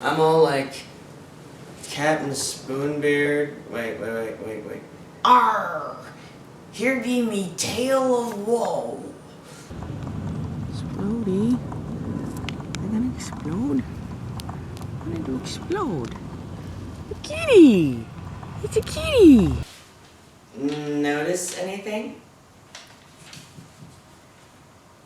I'm all like Captain Spoonbeard. Wait. Arr! Here be me tale of woe. Explodey. They're gonna explode. I'm gonna explode. A kitty! It's a kitty! Notice anything?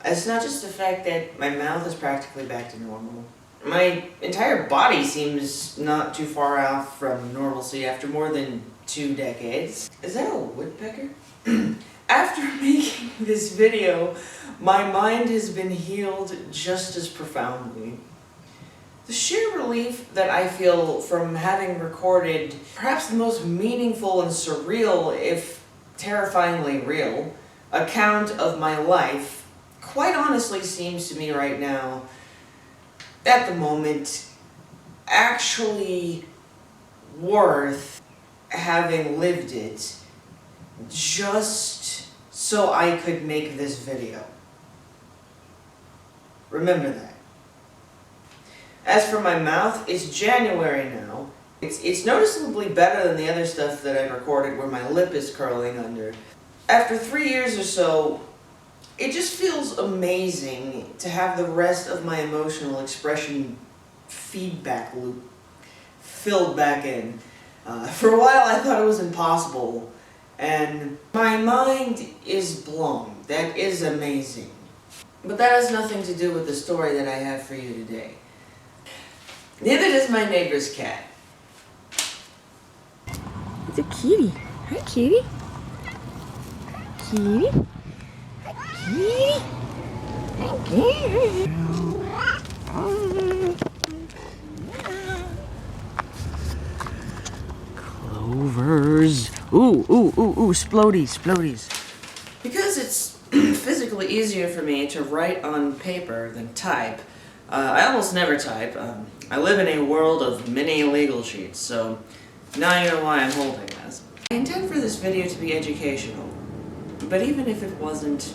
It's not just the fact that my mouth is practically back to normal. My entire body seems not too far off from normalcy after more than 2 decades. Is that a woodpecker? After making this video, my mind has been healed just as profoundly. The sheer relief that I feel from having recorded perhaps the most meaningful and surreal, if terrifyingly real, account of my life quite honestly seems to me right now, at the moment, actually worth having lived it just so I could make this video. Remember that. As for my mouth, it's January now. It's noticeably better than the other stuff that I've recorded where my lip is curling under. After 3 years or so, it just feels amazing to have the rest of my emotional expression feedback loop filled back in. For a while I thought it was impossible, and my mind is blown. That is amazing. But that has nothing to do with the story that I have for you today. Neither does my neighbor's cat. It's a kitty. Hi, kitty. Kitty. Kitty. Kitty. Clovers. Ooh, splodies. Because it's physically easier for me to write on paper than type, I almost never type. I live in a world of mini legal sheets, so now you know why I'm holding this. I intend for this video to be educational, but even if it wasn't,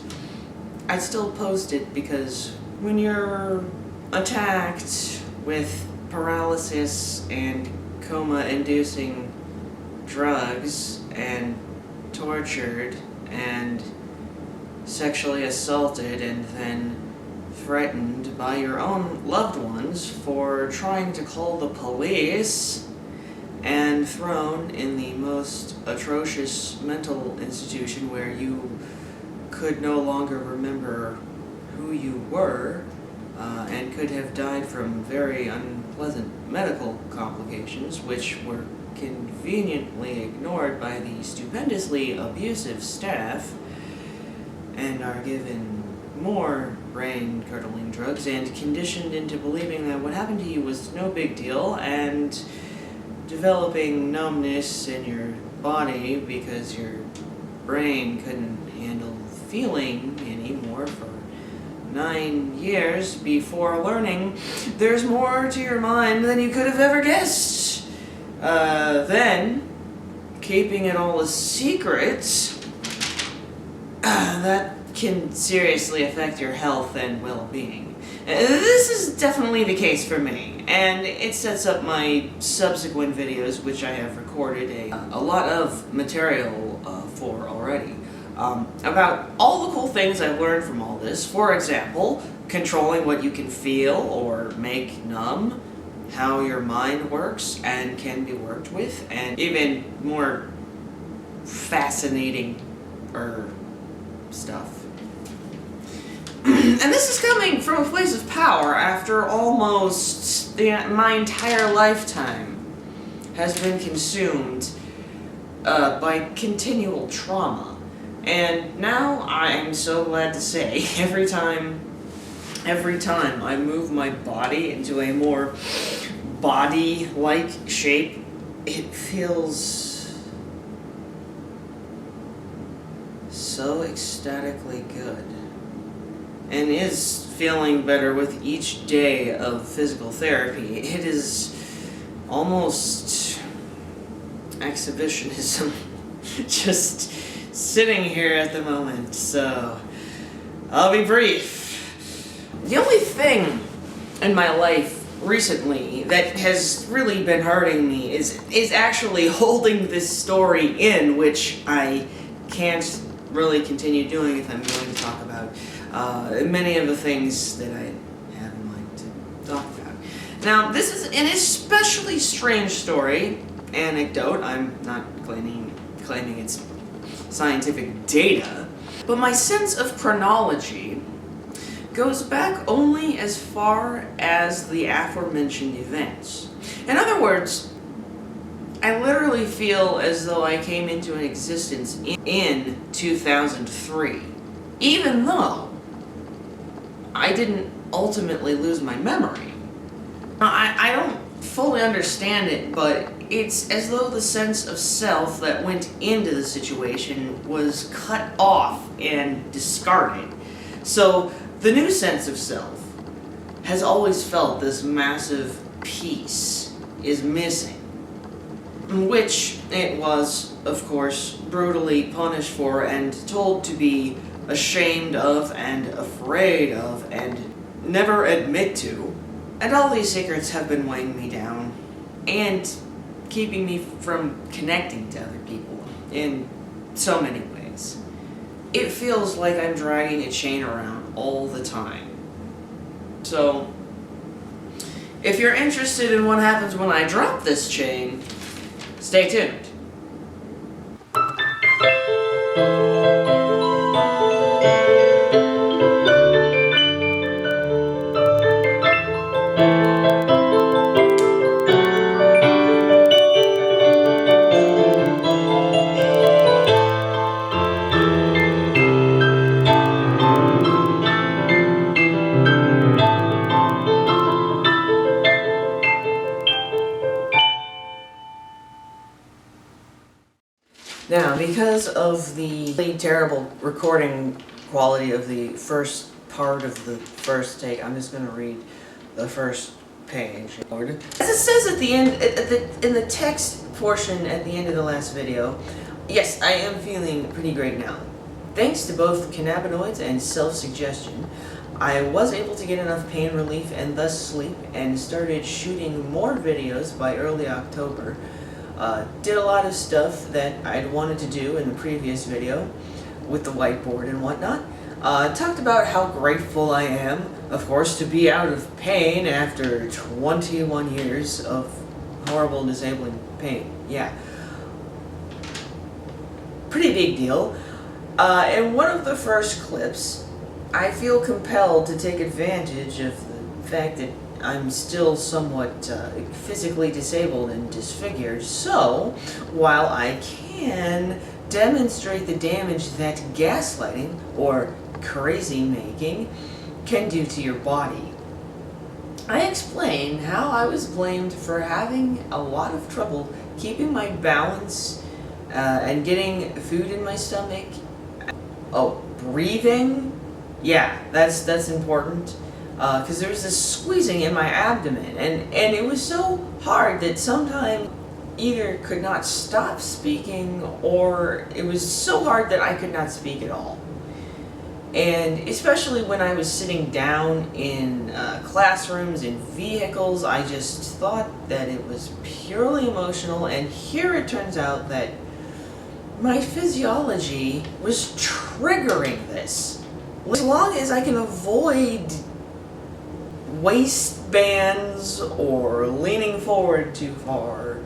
I'd still post it because when you're attacked with paralysis and coma-inducing drugs and tortured and sexually assaulted and then threatened by your own loved ones for trying to call the police and thrown in the most atrocious mental institution where you could no longer remember who you were and could have died from very unpleasant medical complications, which were conveniently ignored by the stupendously abusive staff and are given more brain-curdling drugs and conditioned into believing that what happened to you was no big deal and developing numbness in your body because your brain couldn't handle feeling anymore for 9 years before learning there's more to your mind than you could have ever guessed. Then, keeping it all a secret, that can seriously affect your health and well-being. This is definitely the case for me, and it sets up my subsequent videos, which I have recorded a lot of material for already, about all the cool things I've learned from all this. For example, controlling what you can feel or make numb, how your mind works and can be worked with, and even more fascinating stuff. And this is coming from a place of power after almost my entire lifetime has been consumed by continual trauma. And now I'm so glad to say, every time I move my body into a more body-like shape, it feels so ecstatically good. And is feeling better with each day of physical therapy. It is almost exhibitionism just sitting here at the moment, so I'll be brief. The only thing in my life recently that has really been hurting me is actually holding this story in, which I can't really continue doing if I'm going to talk about many of the things that I have in mind to talk about. Now, this is an especially strange story, anecdote. I'm not claiming it's scientific data, but my sense of chronology goes back only as far as the aforementioned events. In other words, I literally feel as though I came into an existence in 2003, even though I didn't ultimately lose my memory. Now, I don't fully understand it, but it's as though the sense of self that went into the situation was cut off and discarded. So the new sense of self has always felt this massive piece is missing, which it was, of course, brutally punished for and told to be ashamed of and afraid of and never admit to. And all these secrets have been weighing me down and keeping me from connecting to other people in so many ways. It feels like I'm dragging a chain around all the time. So, if you're interested in what happens when I drop this chain, stay tuned. Now, because of the really terrible recording quality of the first part of the first take, I'm just going to read the first page. As it says at the end, in the text portion at the end of the last video, yes, I am feeling pretty great now. Thanks to both cannabinoids and self-suggestion, I was able to get enough pain relief and thus sleep, and started shooting more videos by early October. Did a lot of stuff that I'd wanted to do in the previous video with the whiteboard and whatnot. Talked about how grateful I am, of course, to be out of pain after 21 years of horrible, disabling pain. Yeah. Pretty big deal. In one of the first clips, I feel compelled to take advantage of the fact that I'm still somewhat physically disabled and disfigured, so while I can demonstrate the damage that gaslighting, or crazy making, can do to your body, I explain how I was blamed for having a lot of trouble keeping my balance and getting food in my stomach. Oh, breathing? Yeah, that's important. Because there was this squeezing in my abdomen, and it was so hard that sometimes either could not stop speaking, or it was so hard that I could not speak at all. And especially when I was sitting down in classrooms, in vehicles, I just thought that it was purely emotional, and here it turns out that my physiology was triggering this. As long as I can avoid waistbands or leaning forward too far,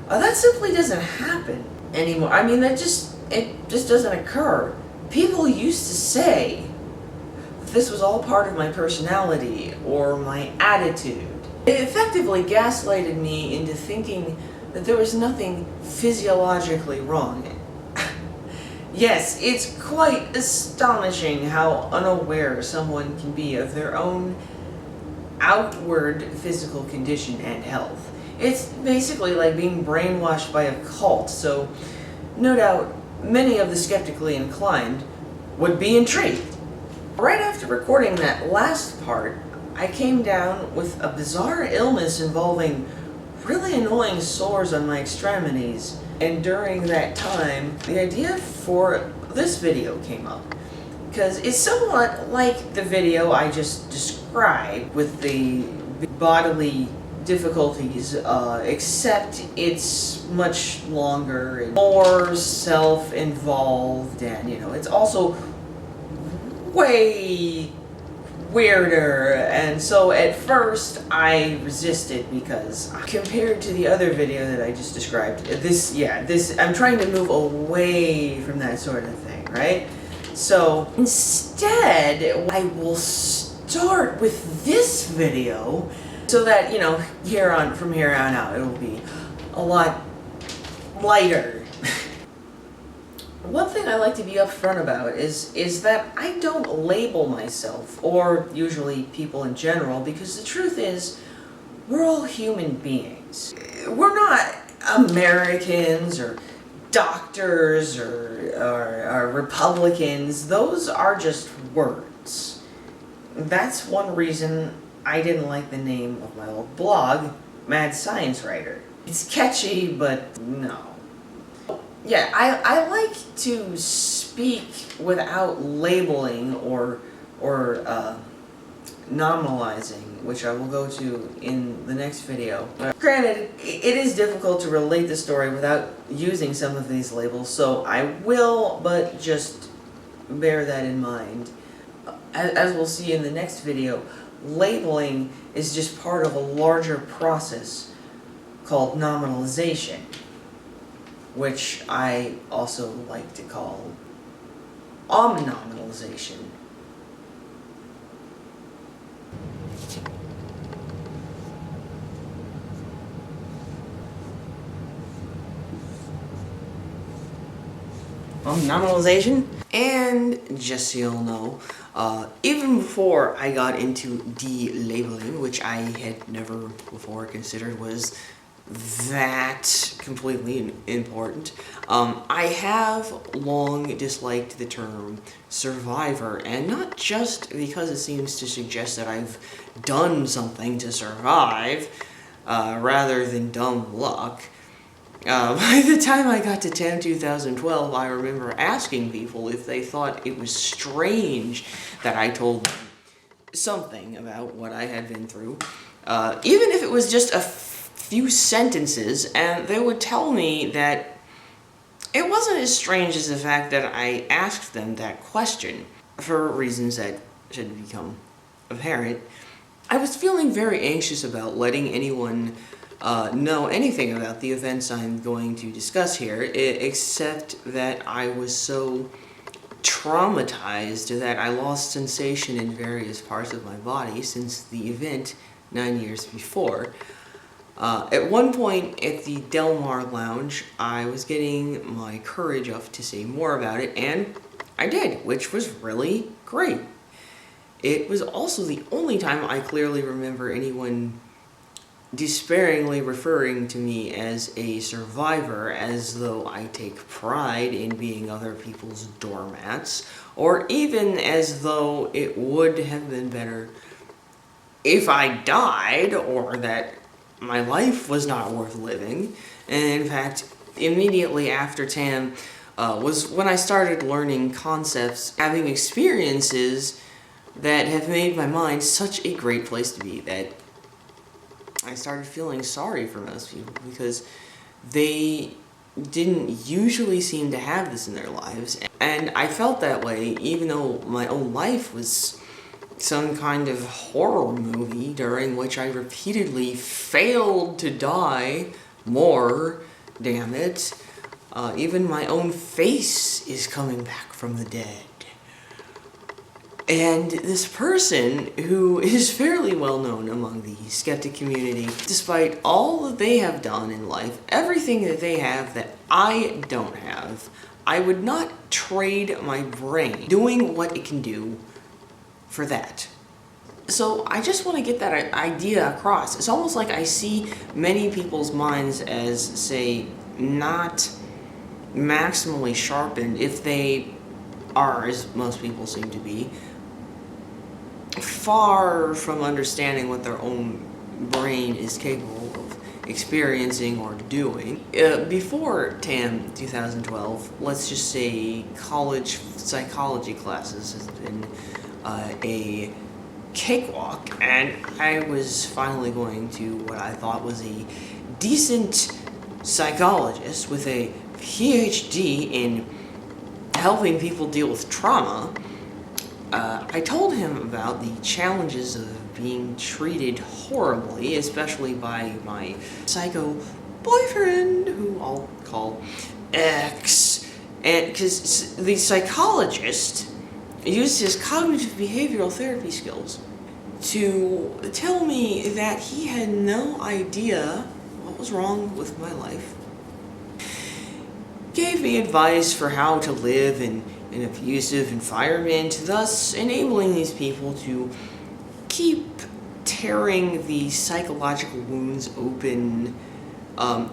that simply doesn't happen anymore. I mean, it just doesn't occur. People used to say that this was all part of my personality or my attitude. It effectively gaslighted me into thinking that there was nothing physiologically wrong. Yes, it's quite astonishing how unaware someone can be of their own outward physical condition and health. It's basically like being brainwashed by a cult, so no doubt many of the skeptically inclined would be intrigued. Right after recording that last part, I came down with a bizarre illness involving really annoying sores on my extremities, and during that time, the idea for this video came up. Because it's somewhat like the video I just described with the bodily difficulties, except it's much longer and more self-involved, and it's also way weirder. And so at first I resisted, because compared to the other video that I just described, this I'm trying to move away from that sort of thing, right? So instead I will start with this video, so that from here on out it will be a lot lighter. One thing I like to be upfront about is that I don't label myself, or usually people in general, because the truth is, we're all human beings. We're not Americans or doctors or Republicans. Those are just words. That's one reason I didn't like the name of my old blog, Mad Science Writer. It's catchy, but no. Yeah, I like to speak without labeling or nominalizing, which I will go to in the next video. Granted, it is difficult to relate the story without using some of these labels, so I will, but just bear that in mind. As we'll see in the next video, labeling is just part of a larger process called nominalization, which I also like to call omnominalization. Nominalization? And just so you'll know, even before I got into de-labeling, which I had never before considered was that completely important, I have long disliked the term survivor, and not just because it seems to suggest that I've done something to survive, rather than dumb luck. By the time I got to TAM 2012, I remember asking people if they thought it was strange that I told them something about what I had been through, even if it was just a few sentences, and they would tell me that it wasn't as strange as the fact that I asked them that question, for reasons that should become apparent. I was feeling very anxious about letting anyone know anything about the events I'm going to discuss here, except that I was so traumatized that I lost sensation in various parts of my body since the event 9 years before. At one point at the Del Mar Lounge, I was getting my courage up to say more about it, and I did, which was really great. It was also the only time I clearly remember anyone despairingly referring to me as a survivor, as though I take pride in being other people's doormats, or even as though it would have been better if I died, or that my life was not worth living. And in fact, immediately after TAM was when I started learning concepts, having experiences that have made my mind such a great place to be, that I started feeling sorry for most people, because they didn't usually seem to have this in their lives. And I felt that way even though my own life was some kind of horror movie during which I repeatedly failed to die more, damn it. Even my own face is coming back from the dead. And this person, who is fairly well known among the skeptic community, despite all that they have done in life, everything that they have that I don't have, I would not trade my brain doing what it can do for that. So I just want to get that idea across. It's almost like I see many people's minds as, say, not maximally sharpened, if they are, as most people seem to be, far from understanding what their own brain is capable of experiencing or doing. Before TAM 2012, let's just say college psychology classes has been a cakewalk, and I was finally going to what I thought was a decent psychologist with a PhD in helping people deal with trauma. I told him about the challenges of being treated horribly, especially by my psycho boyfriend, who I'll call X, and because the psychologist used his cognitive behavioral therapy skills to tell me that he had no idea what was wrong with my life. Gave me advice for how to live in an abusive environment, thus enabling these people to keep tearing the psychological wounds open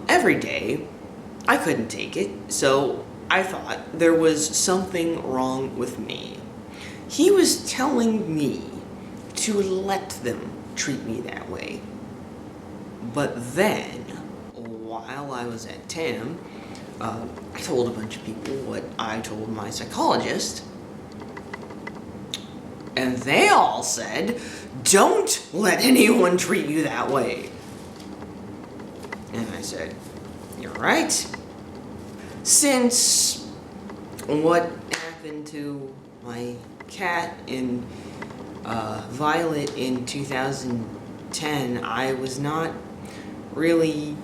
every day. I couldn't take it, so I thought there was something wrong with me. He was telling me to let them treat me that way. But then, while I was at TAM, I told a bunch of people what I told my psychologist, and they all said, "Don't let anyone treat you that way." And I said, "You're right." Since what happened to my cat in Violet in 2010, I was not really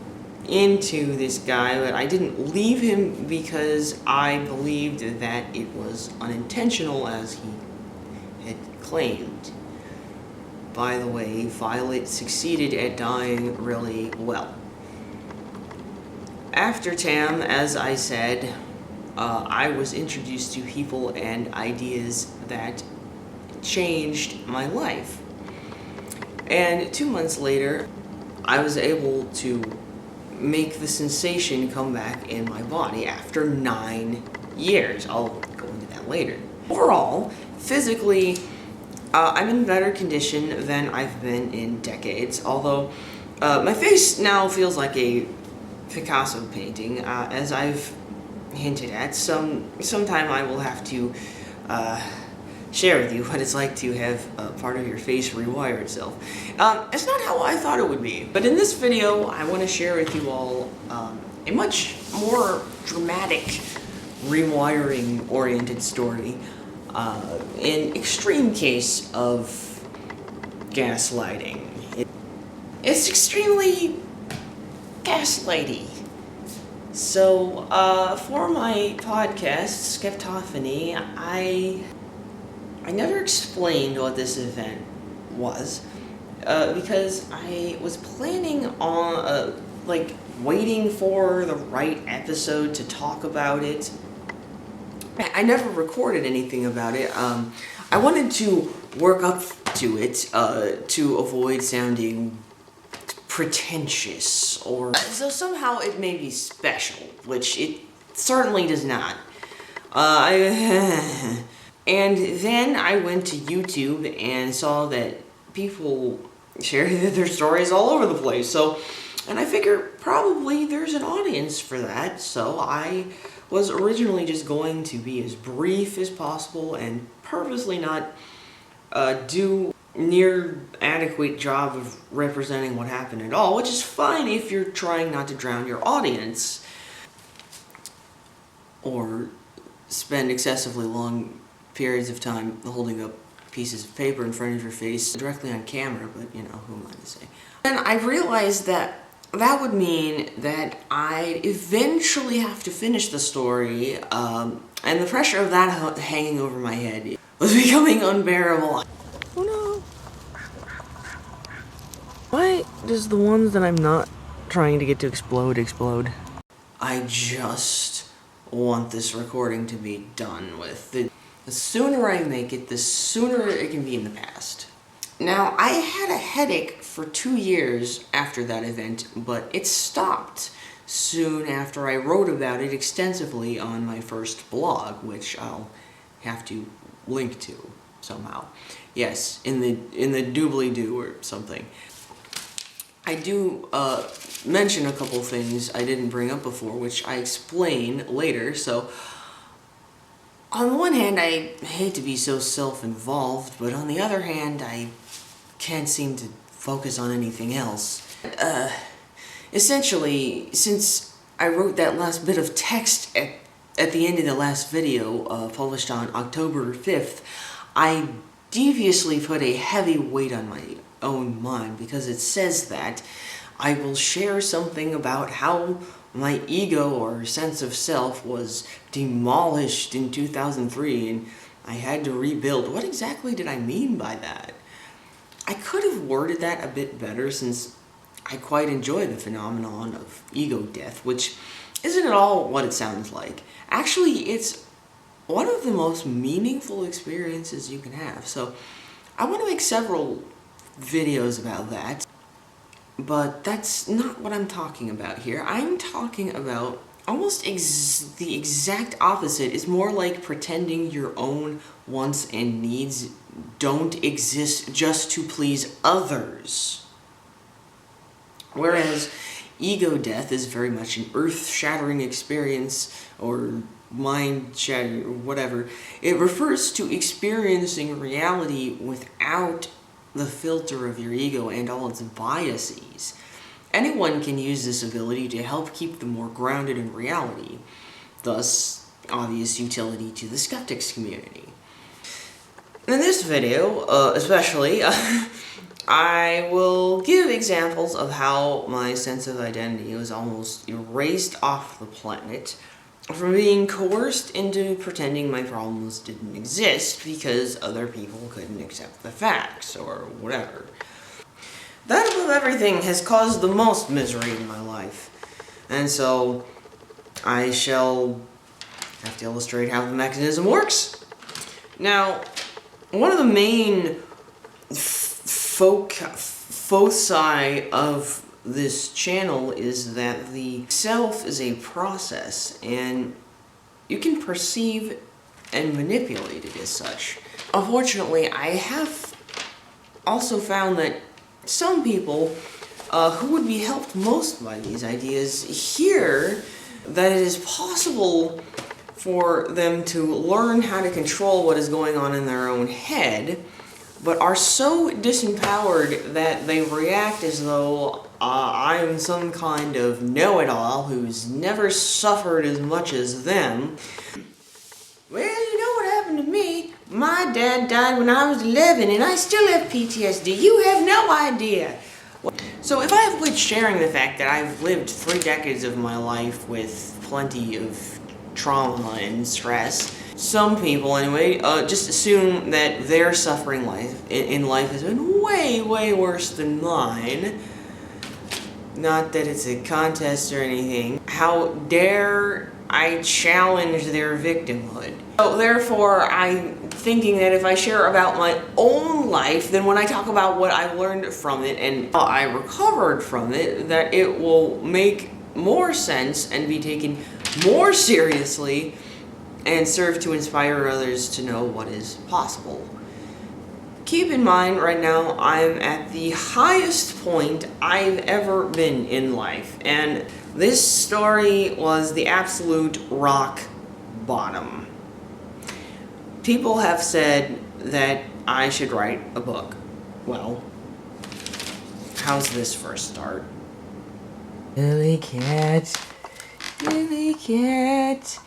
into this guy, but I didn't leave him because I believed that it was unintentional, as he had claimed. By the way, Violet succeeded at dying really well. After TAM, as I said, I was introduced to people and ideas that changed my life. And 2 months later, I was able to make the sensation come back in my body after 9 years. I'll go into that later. Overall, physically, I'm in better condition than I've been in decades, although my face now feels like a Picasso painting, as I've hinted at. Sometime I will have to share with you what it's like to have part of your face rewire itself. It's not how I thought it would be, but in this video I want to share with you all a much more dramatic rewiring oriented story, an extreme case of gaslighting. It's extremely gaslighty. So, for my podcast, Skeptophany, I never explained what this event was, because I was planning on, waiting for the right episode to talk about it. I never recorded anything about it. I wanted to work up to it, to avoid sounding pretentious, or so somehow it may be special, which it certainly does not. And then I went to YouTube and saw that people share their stories all over the place. And I figured probably there's an audience for that. So I was originally just going to be as brief as possible and purposely not do near adequate job of representing what happened at all, which is fine if you're trying not to drown your audience or spend excessively long periods of time holding up pieces of paper in front of your face directly on camera, but you know, who am I to say? And I realized that that would mean that I'd eventually have to finish the story, and the pressure of that hanging over my head was becoming unbearable. Oh no. Why does the ones that I'm not trying to get to explode? I just want this recording to be done with. The sooner I make it, the sooner it can be in the past. Now, I had a headache for 2 years after that event, but it stopped soon after I wrote about it extensively on my first blog, which I'll have to link to somehow. Yes, in the doobly-doo or something. I do mention a couple things I didn't bring up before, which I explain later. So, on the one hand, I hate to be so self-involved, but on the other hand, I can't seem to focus on anything else. Essentially, since I wrote that last bit of text at the end of the last video, published on October 5th, I deviously put a heavy weight on my own mind because it says that I will share something about how my ego or sense of self was demolished in 2003 and I had to rebuild. What exactly did I mean by that? I could have worded that a bit better since I quite enjoy the phenomenon of ego death, which isn't at all what it sounds like. Actually, it's one of the most meaningful experiences you can have. So I want to make several videos about that, but that's not what I'm talking about here. I'm talking about almost the exact opposite. It's more like pretending your own wants and needs don't exist just to please others. Whereas ego death is very much an earth-shattering experience, or mind-shattering, or whatever. It refers to experiencing reality without the filter of your ego and all its biases. Anyone can use this ability to help keep them more grounded in reality, thus obvious utility to the skeptics community. In this video, especially, I will give examples of how my sense of identity was almost erased off the planet from being coerced into pretending my problems didn't exist because other people couldn't accept the facts, or whatever. That above everything has caused the most misery in my life, and so I shall have to illustrate how the mechanism works. Now, one of the main foci of this channel is that the self is a process, and you can perceive and manipulate it as such. Unfortunately, I have also found that some people who would be helped most by these ideas hear that it is possible for them to learn how to control what is going on in their own head, but are so disempowered that they react as though I'm some kind of know-it-all who's never suffered as much as them. Well, you know what happened to me? My dad died when I was 11 and I still have PTSD. You have no idea. So if I avoid sharing the fact that I've lived 3 decades of my life with plenty of trauma and stress, some people anyway just assume that their suffering in life has been way, way worse than mine. Not that it's a contest or anything. How dare I challenge their victimhood? So therefore, I'm thinking that if I share about my own life, then when I talk about what I learned from it and how I recovered from it, that it will make more sense and be taken more seriously and serve to inspire others to know what is possible. Keep in mind, right now, I'm at the highest point I've ever been in life, and this story was the absolute rock bottom. People have said that I should write a book. Well, how's this for a start? Billy Cat. Billy Cat.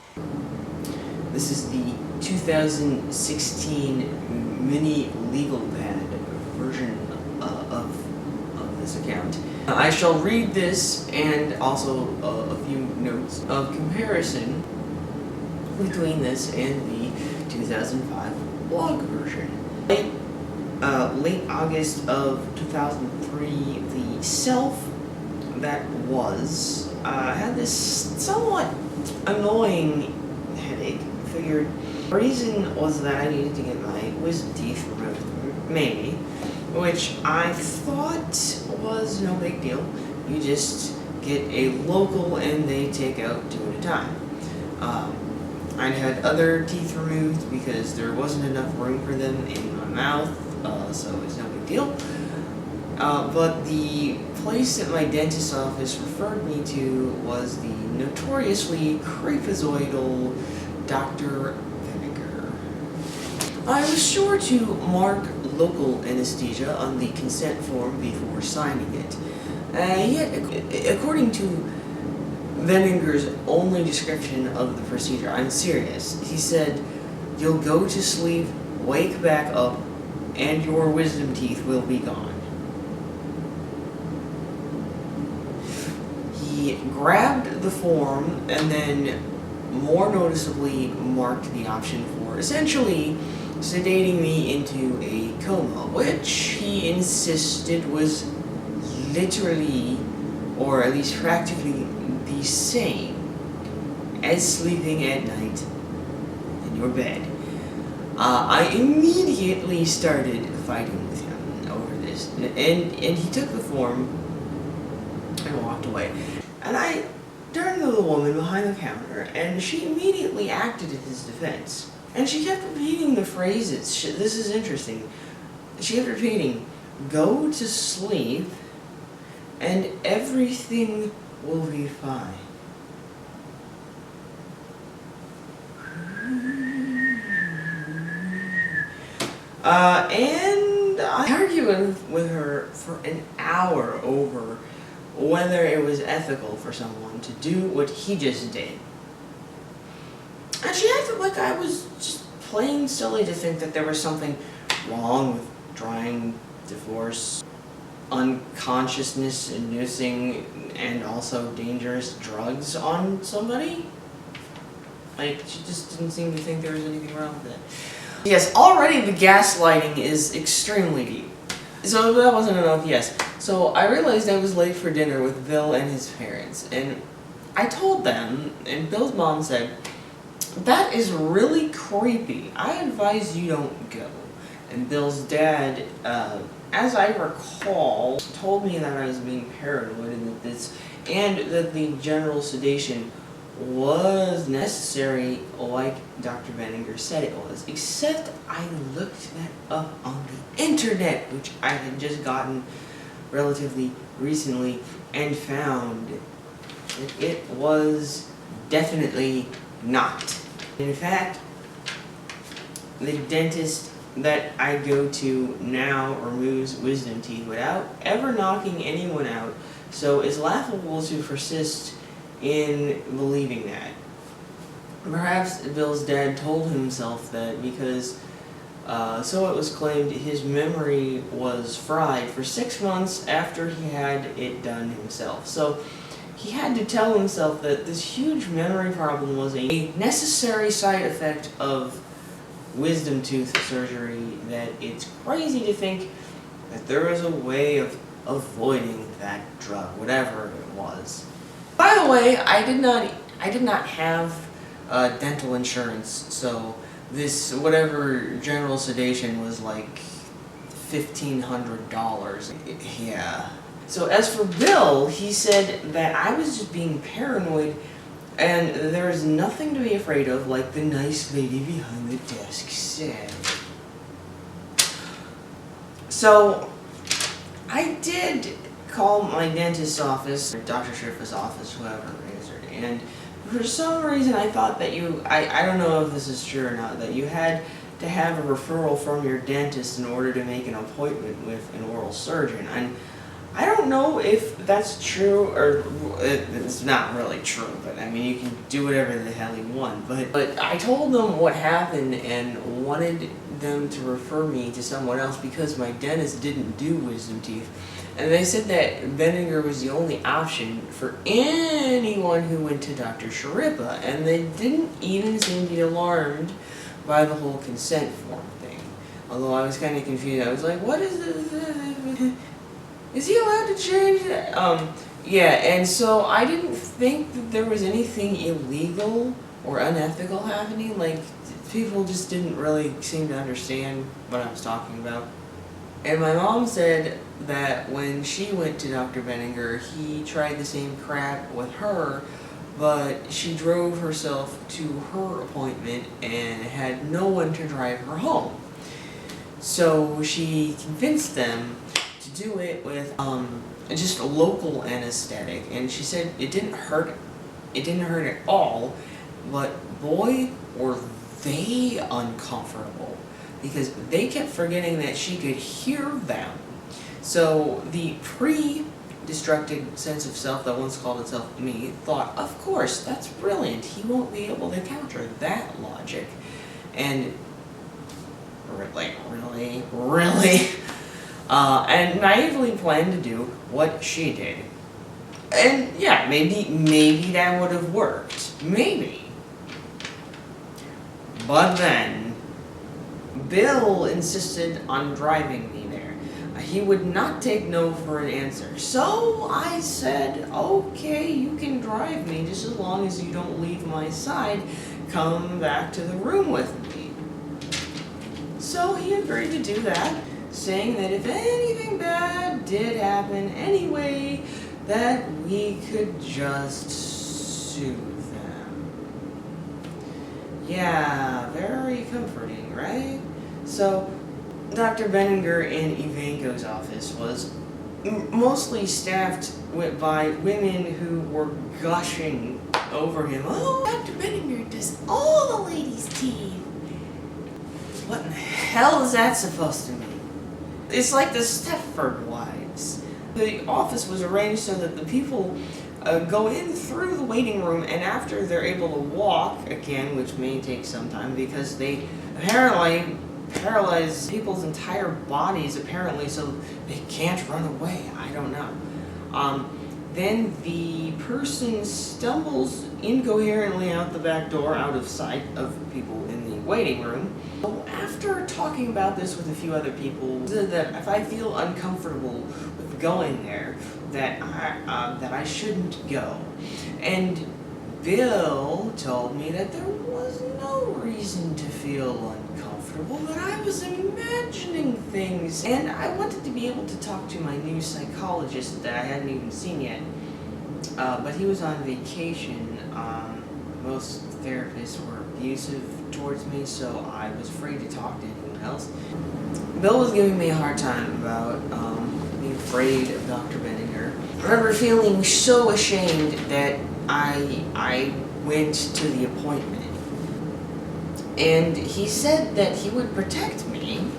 This is the 2016 mini legal pad version of this account. I shall read this and also a few notes of comparison between this and the 2005 blog version. Late August of 2003, the self that was had this somewhat annoying headache. Figured the reason was that I needed to get my wisdom teeth removed, maybe, which I thought was no big deal. You just get a local and they take out 2 at a time. I'd had other teeth removed because there wasn't enough room for them in my mouth, so it's no big deal. But the place that my dentist's office referred me to was the notoriously creepazoidal Dr. Vinegar. I was sure to mark local anesthesia on the consent form before signing it. Yet, according to Veninger's only description of the procedure, I'm serious. He said, "You'll go to sleep, wake back up, and your wisdom teeth will be gone." He grabbed the form and then more noticeably marked the option for essentially sedating me into a coma, which he insisted was literally, or at least practically, the same as sleeping at night in your bed. I immediately started fighting with him over this, and he took the form and walked away. And I turned to the woman behind the counter, and she immediately acted in his defense. And she kept repeating the phrases. This is interesting. She kept repeating, "Go to sleep, and everything will be fine." And I argued with her for an hour over whether it was ethical for someone to do what he just did. And she acted like I was just plain silly to think that there was something wrong with trying divorce, unconsciousness inducing, and also dangerous drugs on somebody. Like, she just didn't seem to think there was anything wrong with it. Yes, already the gaslighting is extremely deep. So if that wasn't enough, yes. So I realized I was late for dinner with Bill and his parents, and I told them, and Bill's mom said, "That is really creepy. I advise you don't go." And Bill's dad, as I recall, told me that I was being paranoid and that the general sedation was necessary, like Dr. Veninger said it was, except I looked that up on the internet, which I had just gotten relatively recently, and found that it was definitely not. In fact, the dentist that I go to now removes wisdom teeth without ever knocking anyone out, so it's laughable to persist in believing that. Perhaps Bill's dad told himself that because, so it was claimed, his memory was fried for 6 months after he had it done himself. So he had to tell himself that this huge memory problem was a necessary side effect of wisdom tooth surgery, that it's crazy to think that there was a way of avoiding that drug, whatever it was. By the way, I did not have dental insurance, so this whatever general sedation was like $1,500. Yeah. So as for Bill, he said that I was just being paranoid, and there is nothing to be afraid of, like the nice lady behind the desk said. So I did call my dentist's office, or Dr. Schiff's office, whoever answered, and for some reason I thought that I don't know if this is true or not, that you had to have a referral from your dentist in order to make an appointment with an oral surgeon. And I don't know if that's true, or it's not really true, but I mean, you can do whatever the hell you want. But I told them what happened and wanted them to refer me to someone else because my dentist didn't do wisdom teeth. And they said that Veninger was the only option for anyone who went to Dr. Sharippa, and they didn't even seem to be alarmed by the whole consent form thing. Although I was kind of confused. I was like, what is this? Is he allowed to change that? Yeah, and so I didn't think that there was anything illegal or unethical happening. Like, people just didn't really seem to understand what I was talking about. And my mom said that when she went to Dr. Veninger, he tried the same crap with her, but she drove herself to her appointment and had no one to drive her home. So she convinced them to do it with just a local anesthetic, and she said it didn't hurt at all, but boy were they uncomfortable. because they kept forgetting that she could hear them. So the pre-destructed sense of self that once called itself me thought, of course, that's brilliant. He won't be able to counter that logic. And really, and naively planned to do what she did. And yeah, maybe that would have worked. Maybe. But then, Bill insisted on driving me there. He would not take no for an answer. So I said, okay, you can drive me just as long as you don't leave my side. Come back to the room with me. So he agreed to do that, saying that if anything bad did happen anyway, that we could just soothe them. Yeah, very comforting, right? So, Dr. Benninger in Ivanko's office was mostly staffed by women who were gushing over him. Oh, Dr. Benninger does all the ladies' teeth. What in the hell is that supposed to mean? It's like the Stepford wives. The office was arranged so that the people go in through the waiting room, and after they're able to walk again, which may take some time because they apparently paralyze people's entire bodies, apparently, so they can't run away. I don't know. Then the person stumbles incoherently out the back door, out of sight of people in the waiting room. So after talking about this with a few other people, that if I feel uncomfortable with going there, that I shouldn't go. And Bill told me that there was no reason to feel uncomfortable, that I was imagining things. And I wanted to be able to talk to my new psychologist that I hadn't even seen yet. But he was on vacation. Most therapists were abusive towards me, so I was afraid to talk to anyone else. Bill was giving me a hard time about being afraid of Dr. Benninger. I remember feeling so ashamed that I went to the appointment. And he said that he would protect me. He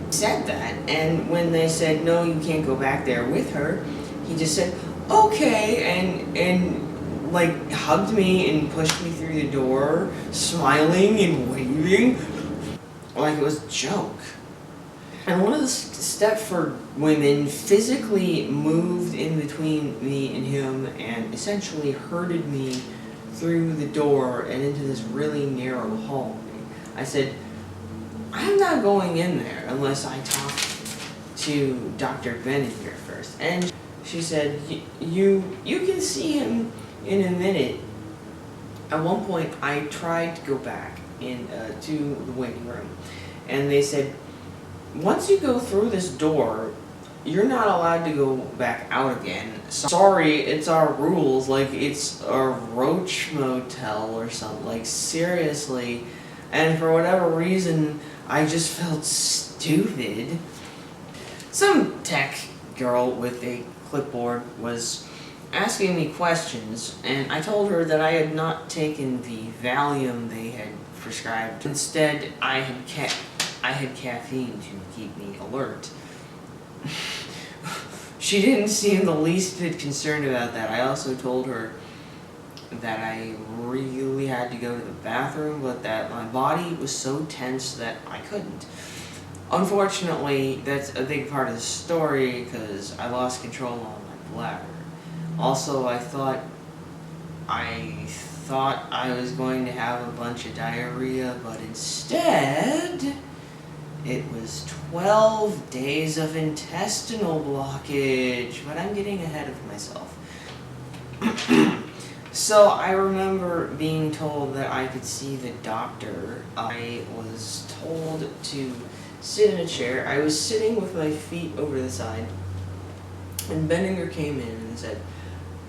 said that. And when they said, no, you can't go back there with her, he just said, okay, and like hugged me and pushed me through the door, smiling and waving like it was a joke. And one of the Stepford women physically moved in between me and him and essentially herded me through the door and into this really narrow hallway. I said, I'm not going in there unless I talk to Dr. Benninger first. And she said, you can see him in a minute. At one point, I tried to go back to the waiting room, and they said, once you go through this door, you're not allowed to go back out again. Sorry, it's our rules. Like, it's a roach motel or something. Like, seriously. And for whatever reason, I just felt stupid. Some tech girl with a clipboard was asking me questions, and I told her that I had not taken the Valium they had prescribed. Instead, I had caffeine to keep me alert. She didn't seem the least bit concerned about that. I also told her that I really had to go to the bathroom, but that my body was so tense that I couldn't. Unfortunately, that's a big part of the story because I lost control on my bladder. Also, I thought I was going to have a bunch of diarrhea, but instead, it was 12 days of intestinal blockage. But I'm getting ahead of myself. So I remember being told that I could see the doctor. I was told to sit in a chair. I was sitting with my feet over the side, and Benninger came in and said,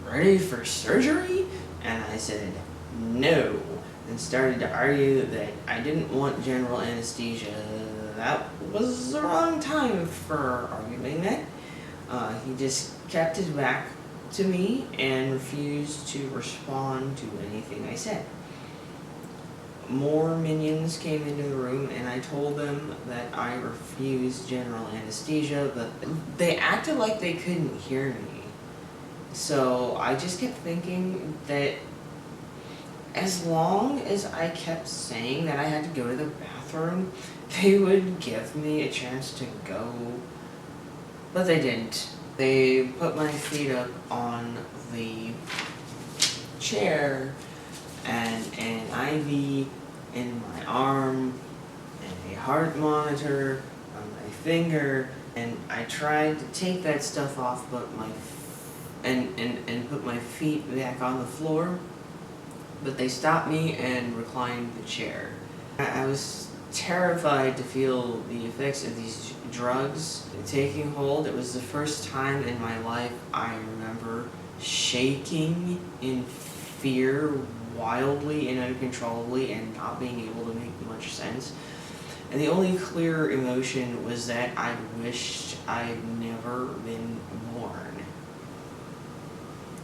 "Ready for surgery?" And I said, "No," and started to argue that I didn't want general anesthesia. That was the wrong time for arguing that. He just kept his back to me and refused to respond to anything I said. more minions came into the room, and I told them that I refused general anesthesia, but they acted like they couldn't hear me. So I just kept thinking that as long as I kept saying that I had to go to the bathroom, they would give me a chance to go. But they didn't. They put my feet up on the chair and an IV in my arm and a heart monitor on my finger, and I tried to take that stuff off but and put my feet back on the floor, but they stopped me and reclined the chair. I was terrified to feel the effects of these drugs taking hold. It was the first time in my life I remember shaking in fear wildly and uncontrollably and not being able to make much sense. And the only clear emotion was that I wished I'd never been born.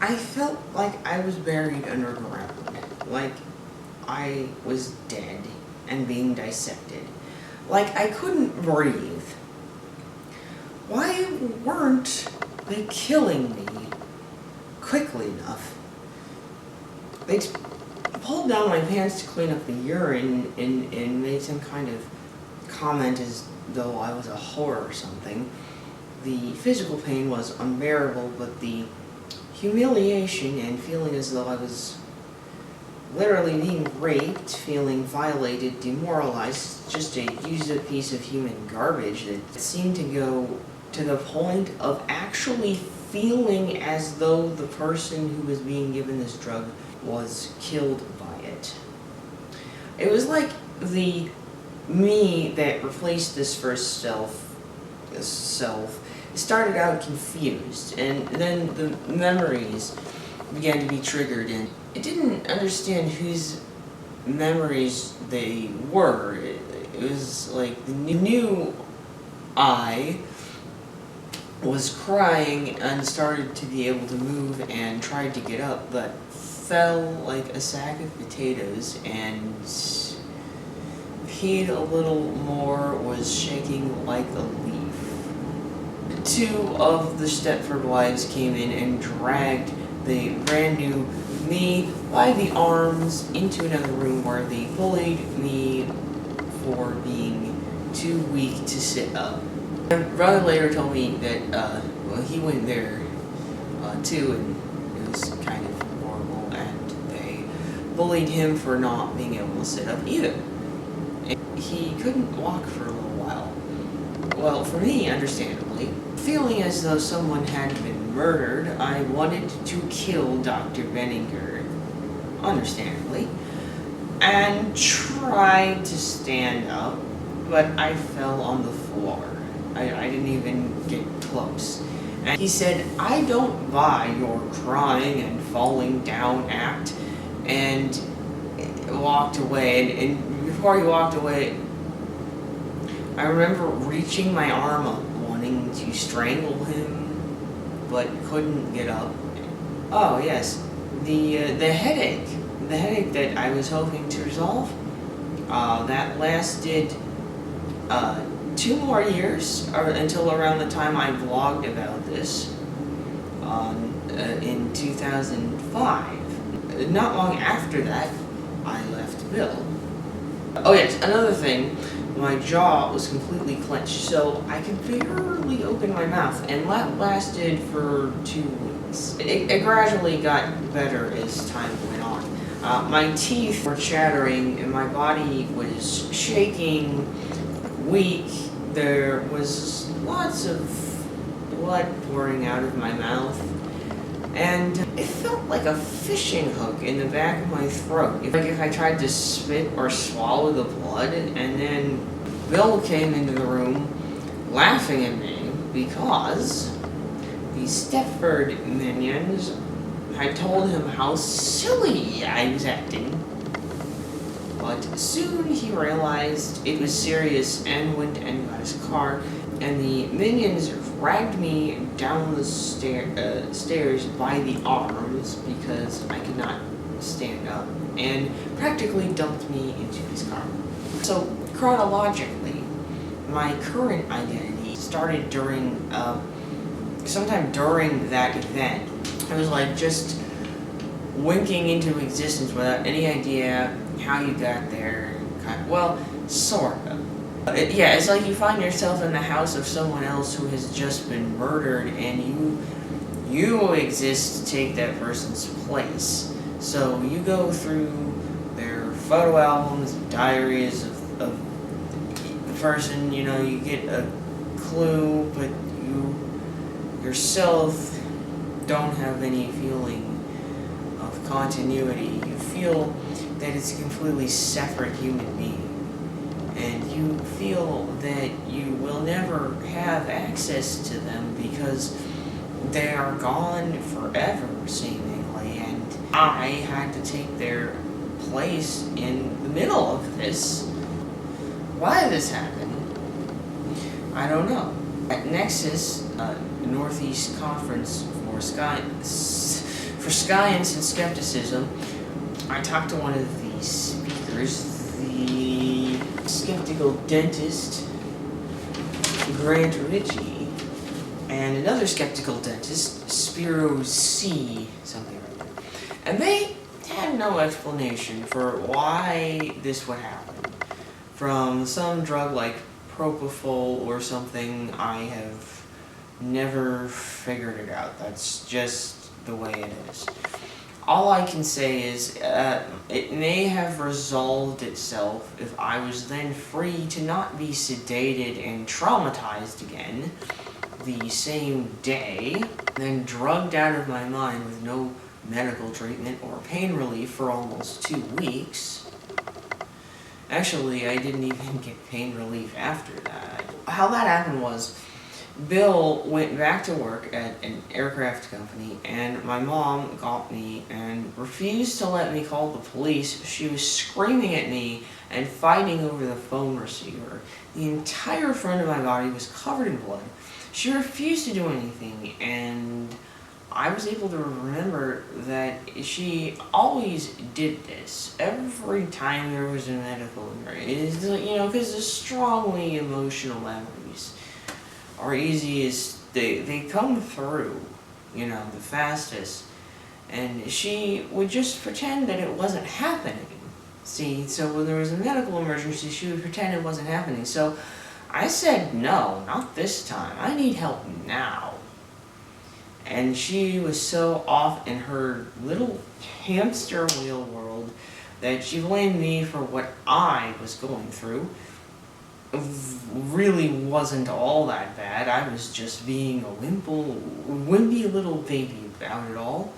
I felt like I was buried underground, like I was dead and being dissected, like I couldn't breathe. Why weren't they killing me quickly enough? They pulled down my pants to clean up the urine and made some kind of comment as though I was a whore or something. The physical pain was unbearable, but the humiliation and feeling as though I was literally being raped, feeling violated, demoralized, just a used-up piece of human garbage that seemed to go to the point of actually feeling as though the person who was being given this drug was killed by it. It was like the me that replaced this first self started out confused, and then the memories began to be triggered, and it didn't understand whose memories they were. It was like the new I was crying and started to be able to move and tried to get up, but fell like a sack of potatoes and peed a little more, was shaking like a leaf. Two of the Stepford wives came in and dragged the brand new me by the arms into another room where they bullied me for being too weak to sit up. My brother later told me that he went there too, and it was kind of horrible, and they bullied him for not being able to sit up either. And he couldn't walk for a little while. Well, for me, understandably, feeling as though someone had been murdered, I wanted to kill Dr. Benninger, understandably, and tried to stand up, but I fell on the floor. I didn't even get close. And he said, "I don't buy your crying and falling down act," and walked away. And before he walked away, I remember reaching my arm up, wanting to strangle him, but couldn't get up. Oh yes, the headache that I was hoping to resolve, that lasted 2 more years, or until around the time I vlogged about this in 2005. Not long after that, I left Bill. Oh yes, another thing, my jaw was completely clenched, so I could barely open my mouth, and that lasted for 2 weeks. It gradually got better as time went on. My teeth were chattering, and my body was shaking, weak. There was lots of blood pouring out of my mouth, and it felt like a fishing hook in the back of my throat. Like if I tried to spit or swallow the blood. And then Bill came into the room laughing at me because the Stepford minions had told him how silly I was acting. But soon he realized it was serious and went and got his car, and the minions dragged me down the stairs by the arms pills because I could not stand up, and practically dumped me into his car. So chronologically, my current identity started during sometime during that event. I was like just winking into existence without any idea how you got there. Well, sort of. Yeah, it's like you find yourself in the house of someone else who has just been murdered, and you exist to take that person's place. So you go through their photo albums, diaries of the person, you know, you get a clue, but you yourself don't have any feeling of continuity. You feel that it's a completely separate human being. And you feel that you will never have access to them because they are gone forever, seemingly, and I had to take their place in the middle of this. Why this happened, I don't know. At Nexus, Northeast Conference for Science and Skepticism, I talked to one of the speakers, the skeptical dentist, Grant Ritchie, and another skeptical dentist, Spiro C. something like that. And they had no explanation for why this would happen. From some drug like propofol or something, I have never figured it out. That's just the way it is. All I can say is it may have resolved itself if I was then free to not be sedated and traumatized again the same day, then drugged out of my mind with no medical treatment or pain relief for almost 2 weeks. Actually, I didn't even get pain relief after that. How that happened was, Bill went back to work at an aircraft company, and my mom got me and refused to let me call the police. She was screaming at me and fighting over the phone receiver. The entire front of my body was covered in blood. She refused to do anything, and I was able to remember that she always did this every time there was a medical emergency. You know, because the strongly emotional memories are easiest, they come through, you know, the fastest, and she would just pretend that it wasn't happening. See, so when there was a medical emergency, she would pretend it wasn't happening. So I said, no, not this time, I need help now. And she was so off in her little hamster wheel world that she blamed me for what I was going through. Really wasn't all that bad. I was just being a wimpy little baby about it all.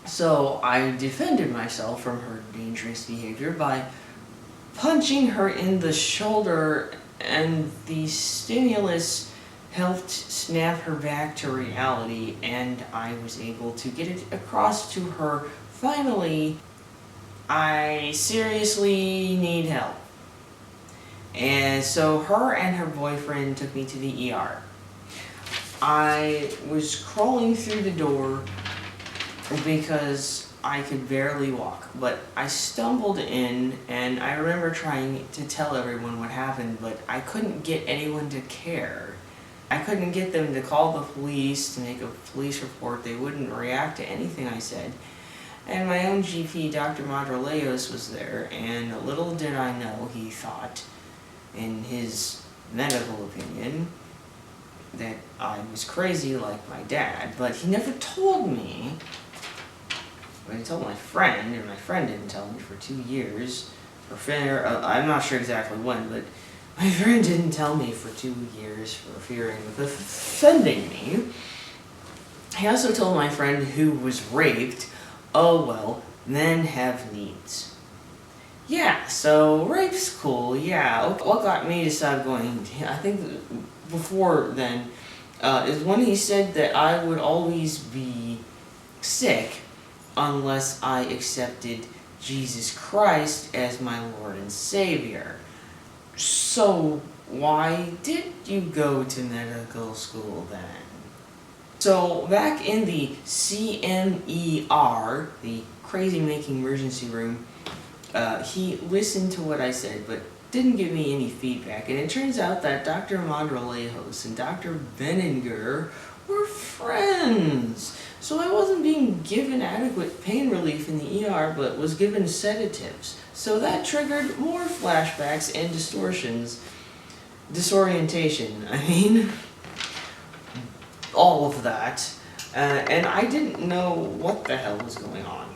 So I defended myself from her dangerous behavior by punching her in the shoulder, and the stimulus helped snap her back to reality, and I was able to get it across to her. Finally, I seriously need help. And so her and her boyfriend took me to the ER. I was crawling through the door because I could barely walk, but I stumbled in, and I remember trying to tell everyone what happened, but I couldn't get anyone to care. I couldn't get them to call the police, to make a police report. They wouldn't react to anything I said. And my own GP, Dr. Madreleos, was there, and little did I know, he thought, in his medical opinion, that I was crazy like my dad, but he never told me. But he told my friend, and my friend didn't tell me for 2 years. I'm not sure exactly when, but my friend didn't tell me for 2 years for fearing of offending me. He also told my friend who was raped, oh well, men have needs. Yeah, so rape's cool, yeah. What got me to stop going, I think before then, is when he said that I would always be sick unless I accepted Jesus Christ as my Lord and Savior. So why did you go to medical school then? So back in the CMER, the crazy making emergency room, he listened to what I said, but didn't give me any feedback. And it turns out that Dr. Madralejos and Dr. Benninger were friends. So I wasn't being given adequate pain relief in the ER, but was given sedatives. So that triggered more flashbacks and disorientation, all of that. And I didn't know what the hell was going on.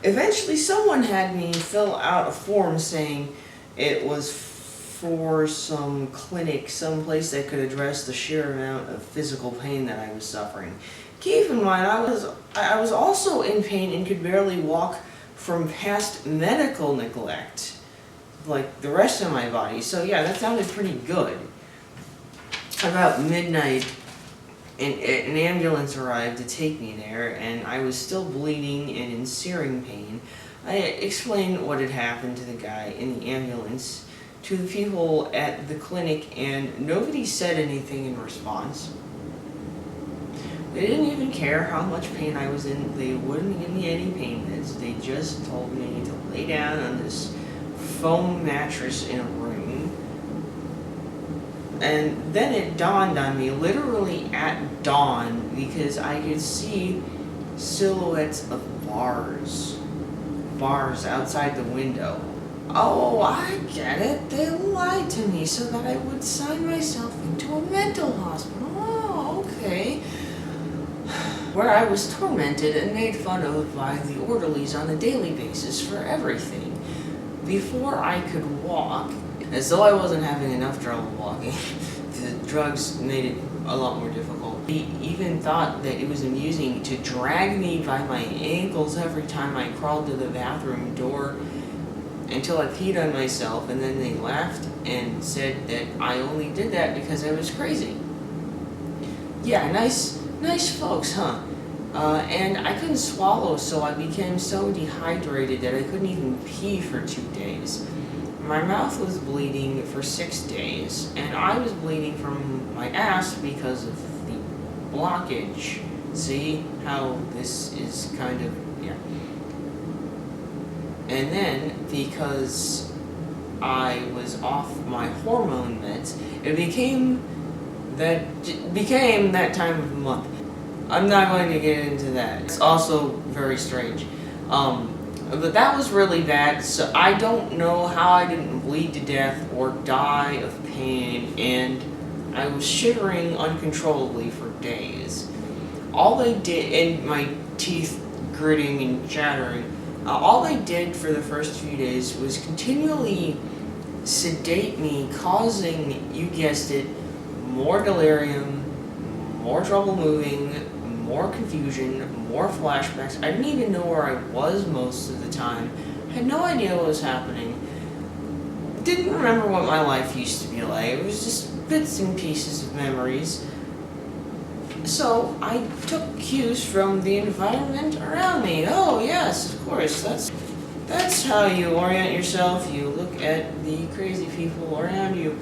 Eventually someone had me fill out a form saying it was for some clinic, some place that could address the sheer amount of physical pain that I was suffering. Keep in mind, I was also in pain and could barely walk from past medical neglect, like the rest of my body. So yeah, that sounded pretty good. About midnight, an ambulance arrived to take me there, and I was still bleeding and in searing pain. I explained what had happened to the guy in the ambulance to the people at the clinic, and nobody said anything in response. They didn't even care how much pain I was in. They wouldn't give me any pain meds. They just told me to lay down on this foam mattress in a room. And then it dawned on me, literally at dawn, because I could see silhouettes of bars outside the window. Oh, I get it. They lied to me so that I would sign myself into a mental hospital. Oh, okay. Where I was tormented and made fun of by the orderlies on a daily basis for everything. Before I could walk, as though I wasn't having enough trouble walking, the drugs made it a lot more difficult. They even thought that it was amusing to drag me by my ankles every time I crawled to the bathroom door until I peed on myself, and then they laughed and said that I only did that because I was crazy. Yeah, nice folks, huh? And I couldn't swallow, so I became so dehydrated that I couldn't even pee for 2 days. My mouth was bleeding for 6 days, and I was bleeding from my ass because of the blockage. See how this is kind of, yeah. And then, because I was off my hormone meds, it became that time of the month. I'm not going to get into that. It's also very strange. But that was really bad, so I don't know how I didn't bleed to death or die of pain, and I was shivering uncontrollably for days. All they did, and my teeth gritting and chattering, all they did for the first few days was continually sedate me, causing, you guessed it, more delirium, more trouble moving, more confusion, more flashbacks. I didn't even know where I was most of the time. I had no idea what was happening. Didn't remember what my life used to be like. It was just bits and pieces of memories. So I took cues from the environment around me. Oh yes, of course, that's how you orient yourself. You look at the crazy people around you.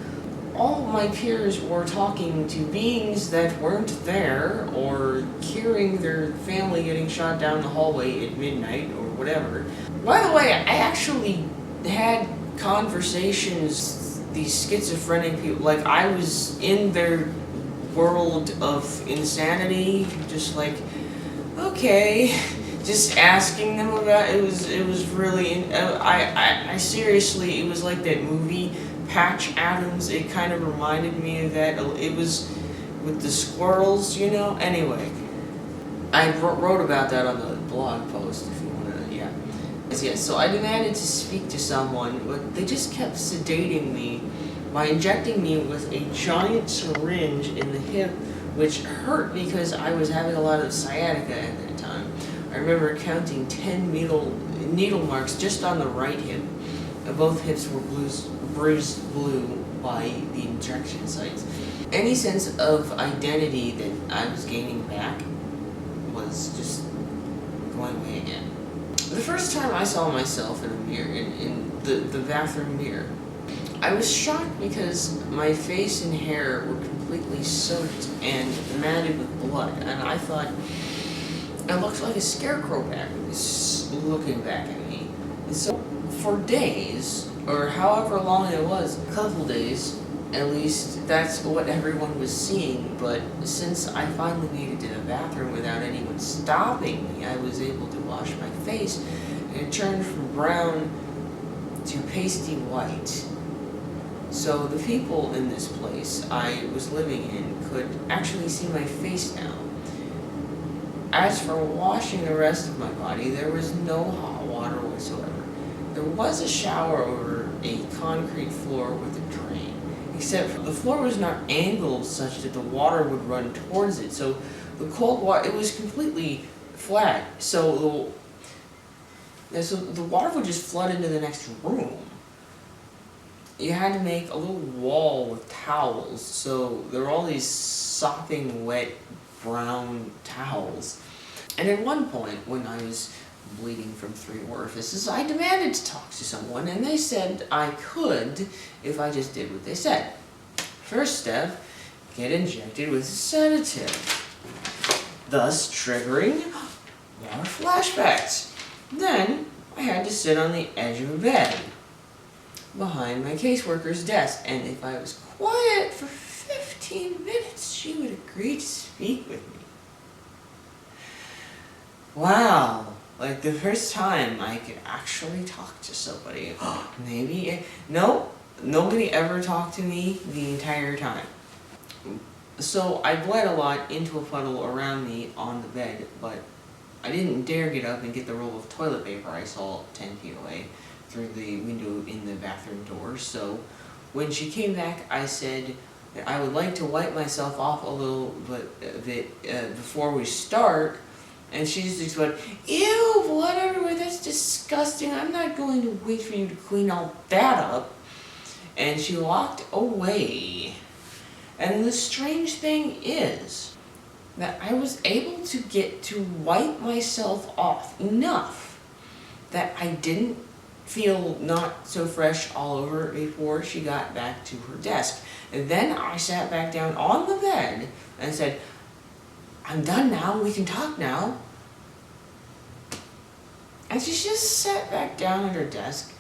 All my peers were talking to beings that weren't there, or hearing their family getting shot down the hallway at midnight, or whatever. By the way, I actually had conversations, these schizophrenic people, like I was in their world of insanity, just like, okay, just asking them about it. It was really, I seriously, it was like that movie Patch Adams. It kind of reminded me of that. It was with the squirrels, you know. Anyway, I wrote about that on the blog post. If you want to, yeah. So I demanded to speak to someone, but they just kept sedating me by injecting me with a giant syringe in the hip, which hurt because I was having a lot of sciatica at that time. I remember counting 10 needle marks just on the right hip. Both hips were bruised blue by the injection sites. Any sense of identity that I was gaining back was just going away again. The first time I saw myself in a mirror, in the bathroom mirror, I was shocked because my face and hair were completely soaked and matted with blood, and I thought, it looks like a scarecrow looking back at me. And so, for days, or however long it was, a couple days, at least that's what everyone was seeing, but since I finally made it to the bathroom without anyone stopping me, I was able to wash my face, and it turned from brown to pasty white. So the people in this place I was living in could actually see my face now. As for washing the rest of my body, there was no hot water whatsoever. There was a shower over a concrete floor with a drain, except the floor was not angled such that the water would run towards it, so the cold water, it was completely flat, so the water would just flood into the next room. You had to make a little wall with towels, so there were all these sopping wet brown towels. And at one point, when I was bleeding from 3 orifices, I demanded to talk to someone, and they said I could if I just did what they said. First step, get injected with a sedative, thus triggering more flashbacks. Then, I had to sit on the edge of a bed behind my caseworker's desk, and if I was quiet for 15 minutes, she would agree to speak with me. Wow, like the first time I could actually talk to somebody. Nobody ever talked to me the entire time. So I bled a lot into a puddle around me on the bed, but I didn't dare get up and get the roll of toilet paper I saw 10 feet away through the window in the bathroom door. So when she came back, I said that I would like to wipe myself off a little bit before we start, and she just went, "Ew, blood everywhere, that's disgusting. I'm not going to wait for you to clean all that up." And she walked away. And the strange thing is that I was able to get to wipe myself off enough that I didn't feel not so fresh all over before she got back to her desk. And then I sat back down on the bed and said, "I'm done now, we can talk now." And she just sat back down at her desk,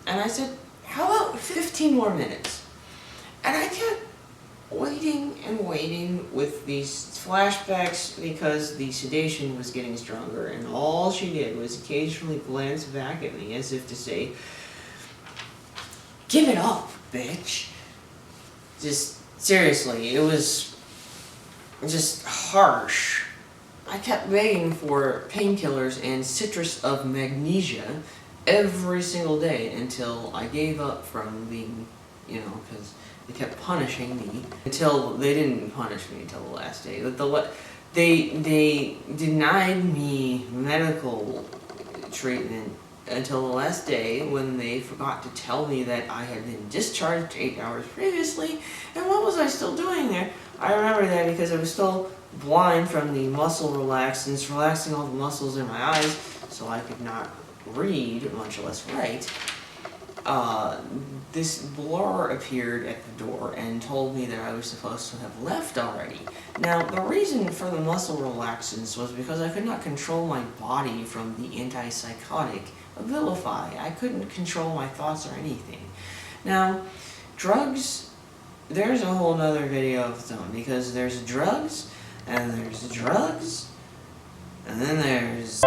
and I said, "How about 15 more minutes?" And I kept waiting and waiting with these flashbacks because the sedation was getting stronger, and all she did was occasionally glance back at me as if to say, "Give it up, bitch." Just, seriously, it was just harsh. I kept begging for painkillers and citrus of magnesia every single day until I gave up from being, because they kept punishing me until they didn't punish me until the last day. They denied me medical treatment until the last day when they forgot to tell me that I had been discharged 8 hours previously. And what was I still doing there? I remember that because I was still blind from the muscle relaxants, relaxing all the muscles in my eyes so I could not read, much less write. This blur appeared at the door and told me that I was supposed to have left already. Now, the reason for the muscle relaxants was because I could not control my body from the antipsychotic Abilify. I couldn't control my thoughts or anything. Now, drugs, there's a whole nother video of its own, because there's drugs, and there's drugs, and then there's...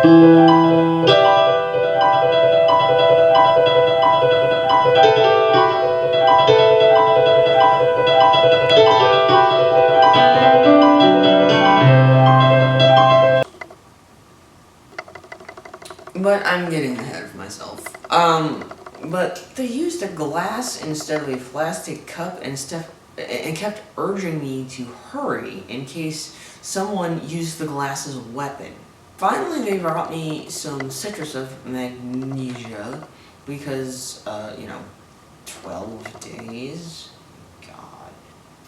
But I'm getting ahead of myself. But they used a glass instead of a plastic cup and kept urging me to hurry in case someone used the glass as a weapon. Finally, they brought me some citrus of magnesia because, 12 days? God.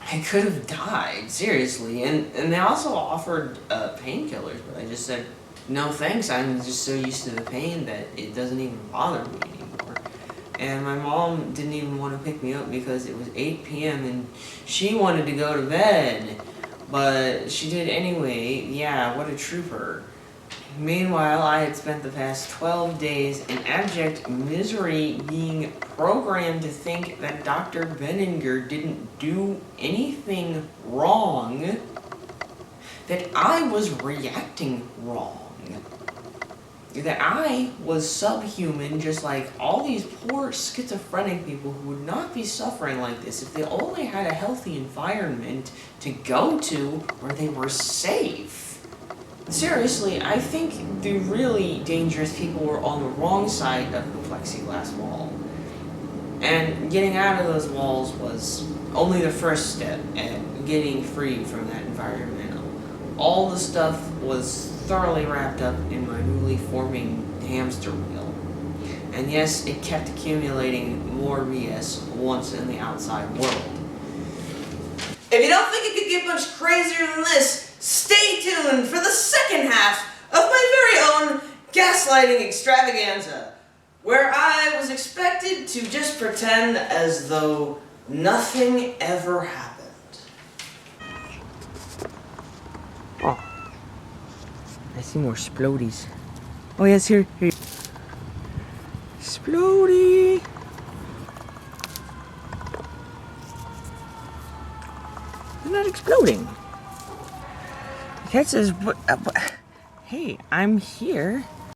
I could have died, seriously. And they also offered painkillers, but I just said, "No thanks, I'm just so used to the pain that it doesn't even bother me anymore." and my mom didn't even want to pick me up because it was 8 p.m. and she wanted to go to bed. But she did anyway. Yeah, what a trooper. Meanwhile, I had spent the past 12 days in abject misery being programmed to think that Dr. Benninger didn't do anything wrong, that I was reacting wrong, that I was subhuman just like all these poor schizophrenic people who would not be suffering like this if they only had a healthy environment to go to where they were safe. Seriously, I think the really dangerous people were on the wrong side of the plexiglass wall. And getting out of those walls was only the first step at getting free from that environment. All the stuff was thoroughly wrapped up in my newly forming hamster wheel. And yes, it kept accumulating more BS once in the outside world. If you don't think it could get much crazier than this, stay tuned for the second half of my very own Gaslighting Extravaganza, where I was expected to just pretend as though nothing ever happened. Oh, I see more Splodies. Oh yes, here. Splody! They're not exploding. The cat says, hey, I'm here.